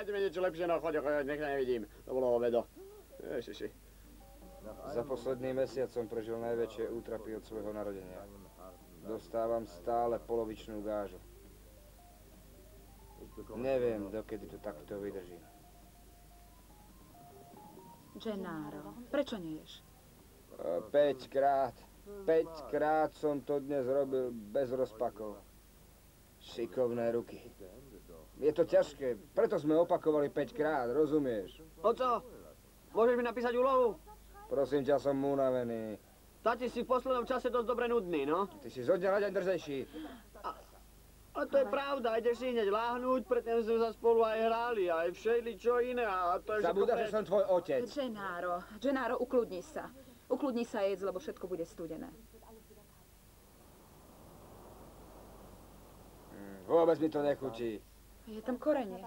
Nájde mi niečo lepšie na chode, nech nevidím. To bolo ovedo. Ježiši. Za posledný mesiac som prežil najväčšie útrapy od svojho narodenia. Dostávam stále polovičnú gážu. Neviem, dokedy to takto vydržím. Gennaro, prečo neješ? 5 krát som to dnes robil bez rozpakov. Šikovné ruky. Je to ťažké, preto sme opakovali 5 krát, rozumieš? Oco, môžeš mi napísať úlohu? Prosím ťa, som unavený. Tati si v poslednom čase dosť dobre nudný, no? Ty si zo dňa na deň drzejší. A to je pravda, ideš si hneď láhnuť, predtým sme sa spolu aj hrali, aj všeli čo iné a to je... Zabúda, že som tvoj otec. Gennaro, ukludni sa. Ukludni sa, jedz, lebo všetko bude studené. Vôbec mi to nechutí. Je tam korenie.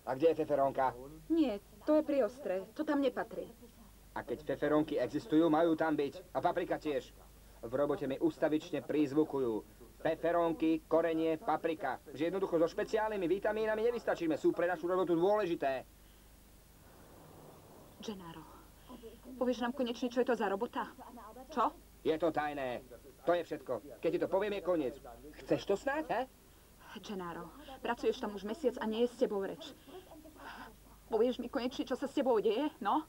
A kde je feferónka? Nie, to je pri ostre, to tam nepatrí. A keď feferónky existujú, majú tam byť. A paprika tiež. V robote mi ustavične prizvukujú. Feferónky, korenie, paprika. Že jednoducho so špeciálnymi vitamínami nevystačíme. Sú pre našu robotu dôležité. Gennaro, povieš nám konečne, čo je to za robota? Čo? Je to tajné. To je všetko. Keď ti to poviem, je koniec. Chceš to snáď, he? Gennaro, pracuješ tam už mesiac a nie je s tebou reč. Povieš mi konečne, čo sa s tebou deje, no?